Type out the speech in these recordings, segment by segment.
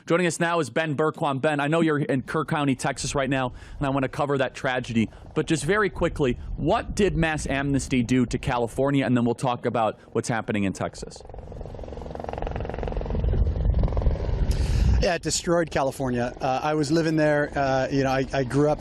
Joining us now is Ben Berquam. Ben, I know you're in Kirk County, Texas right now, and I want to cover that tragedy. But just very quickly, what did mass amnesty do to California? And then we'll talk about what's happening in Texas. Yeah, it destroyed California. I was living there. I grew up.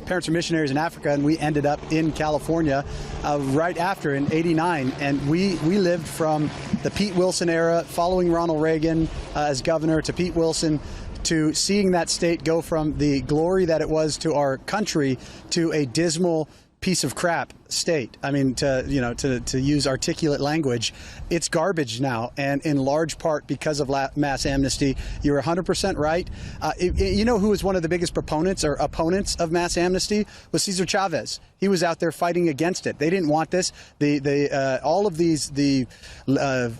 Parents are missionaries in Africa, and we ended up in California right after in '89. And we lived from the Pete Wilson era, following Ronald Reagan as governor, to Pete Wilson, to seeing that state go from the glory that it was to our country to a dismal piece of crap state. I mean, to use articulate language, it's garbage now, and in large part because of mass amnesty. You're 100% right. You know who was one of the biggest proponents or opponents of mass amnesty? Was Cesar Chavez. He was out there fighting against it. They didn't want this. All of these, the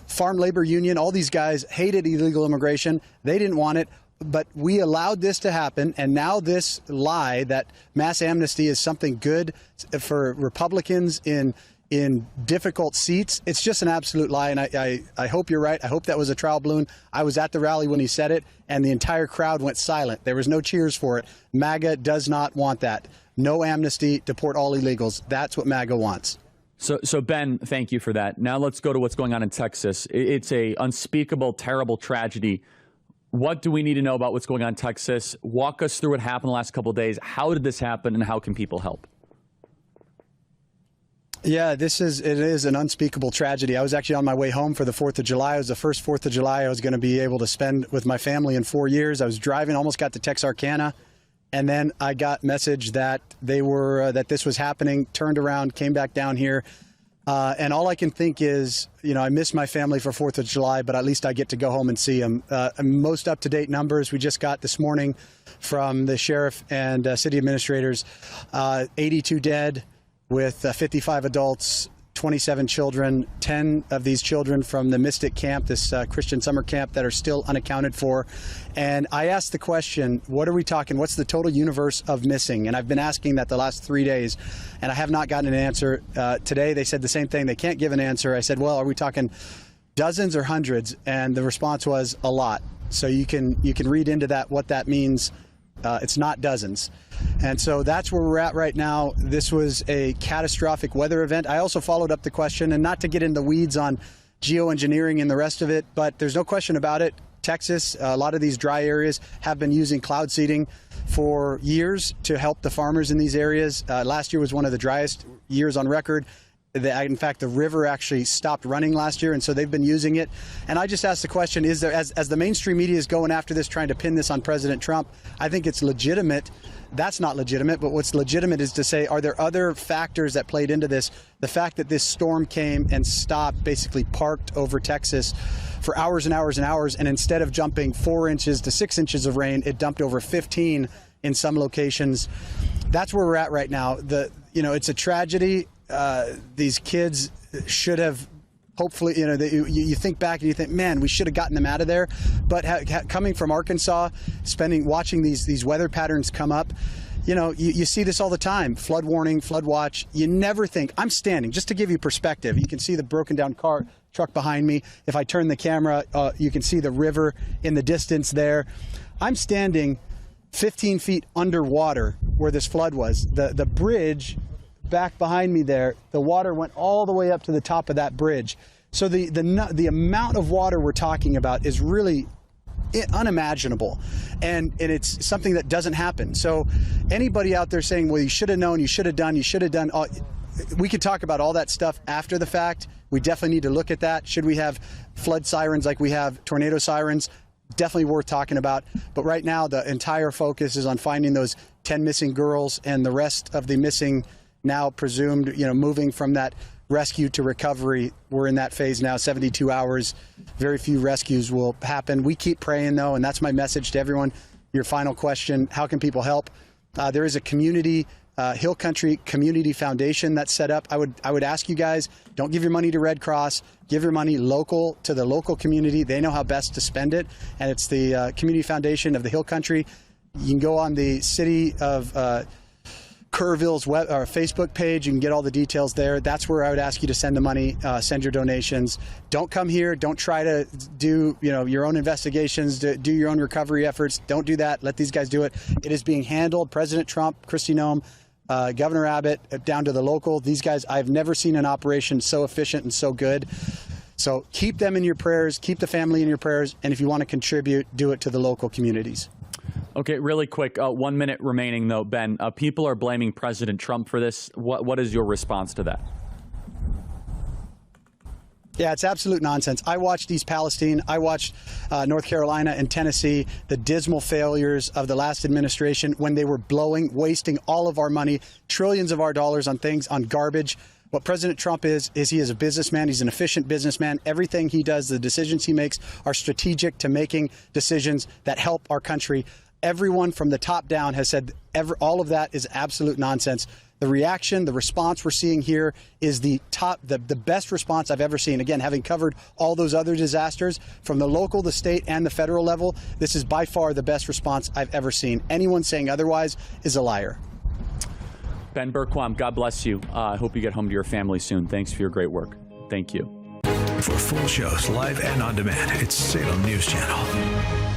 Farm Labor Union, all these guys hated illegal immigration. They didn't want it. But we allowed this to happen, and now this lie that mass amnesty is something good for Republicans in difficult seats, it's just an absolute lie. And I hope you're right. I hope that was a trial balloon. I was at the rally when he said it, and the entire crowd went silent. There was no cheers for it. MAGA does not want that. No amnesty, deport all illegals. That's what MAGA wants. So Ben, thank you for that. Now let's go to what's going on in Texas. It's a unspeakable, terrible tragedy. What do we need to know about what's going on in Texas? Walk us through what happened the last couple of days. How did this happen, and how can people help? Yeah, it is an unspeakable tragedy. I was actually on my way home for the 4th of July. It was the first 4th of July I was going to be able to spend with my family in 4 years. I was driving, almost got to Texarkana, and then I got message that that this was happening, turned around, came back down here. And all I can think is, I miss my family for 4th of July, but at least I get to go home and see them. Most up-to-date numbers we just got this morning from the sheriff and city administrators, 82 dead with 55 adults, 27 children, 10 of these children from the Mystic Camp, this Christian summer camp, that are still unaccounted for. And I asked the question, what are we talking? What's the total universe of missing? And I've been asking that the last 3 days, and I have not gotten an answer. Today they said the same thing. They can't give an answer. I said, well, are we talking dozens or hundreds? And the response was a lot. So you can read into that what that means. It's not dozens. And so that's where we're at right now. This was a catastrophic weather event. I also followed up the question, and not to get in the weeds on geoengineering and the rest of it, but there's no question about it. Texas, a lot of these dry areas have been using cloud seeding for years to help the farmers in these areas. Last year was one of the driest years on record. In fact, the river actually stopped running last year, and so they've been using it. And I just asked the question, is there, as the mainstream media is going after this, trying to pin this on President Trump, I think it's legitimate. That's not legitimate, but what's legitimate is to say, are there other factors that played into this? The fact that this storm came and stopped, basically parked over Texas for hours and hours and hours, and instead of jumping 4 inches to 6 inches of rain, it dumped over 15 in some locations. That's where we're at right now. It's a tragedy. These kids should have, hopefully, you think back and you think, man, we should have gotten them out of there. But coming from Arkansas, watching these weather patterns come up, you see this all the time. Flood warning, flood watch. You never think. I'm standing, just to give you perspective. You can see the broken down truck behind me. If I turn the camera, you can see the river in the distance there. I'm standing 15 feet underwater where this flood was. The bridge back behind me there, the water went all the way up to the top of that bridge. So the amount of water we're talking about is really unimaginable, and it's something that doesn't happen. So anybody out there saying, well, you should have known, you should have done, we could talk about all that stuff after the fact. We definitely need to look at that. Should we have flood sirens like we have tornado sirens? Definitely worth talking about. But right now, the entire focus is on finding those 10 missing girls, and the rest of the missing, now presumed, moving from that rescue to recovery. We're in that phase now, 72 hours. Very few rescues will happen. We keep praying, though, and that's my message to everyone. Your final question, how can people help? There is a community, Hill Country Community Foundation that's set up. I would ask you guys, don't give your money to Red Cross. Give your money local to the local community. They know how best to spend it, and it's the Community Foundation of the Hill Country. You can go on the City of Kerrville's Facebook page. You can get all the details there. That's where I would ask you to send the money, send your donations. Don't come here. Don't try to do your own investigations, do your own recovery efforts. Don't do that. Let these guys do it. It is being handled. President Trump, Kristi Noem, Governor Abbott, down to the local. These guys, I've never seen an operation so efficient and so good. So keep them in your prayers. Keep the family in your prayers. And if you want to contribute, do it to the local communities. Okay, really quick, 1 minute remaining, though, Ben. People are blaming President Trump for this. What is your response to that? Yeah, it's absolute nonsense. I watched East Palestine. I watched North Carolina and Tennessee, the dismal failures of the last administration when they were wasting all of our money, trillions of our dollars on things, on garbage. What President Trump is he is a businessman. He's an efficient businessman. Everything he does, the decisions he makes are strategic to making decisions that help our country. Everyone from the top down has said all of that is absolute nonsense. The reaction, the response we're seeing here is the best response I've ever seen. Again, having covered all those other disasters from the local, the state, and the federal level, this is by far the best response I've ever seen. Anyone saying otherwise is a liar. Ben Bergquam, God bless you. I hope you get home to your family soon. Thanks for your great work. Thank you. For full shows, live and on demand, it's Salem News Channel.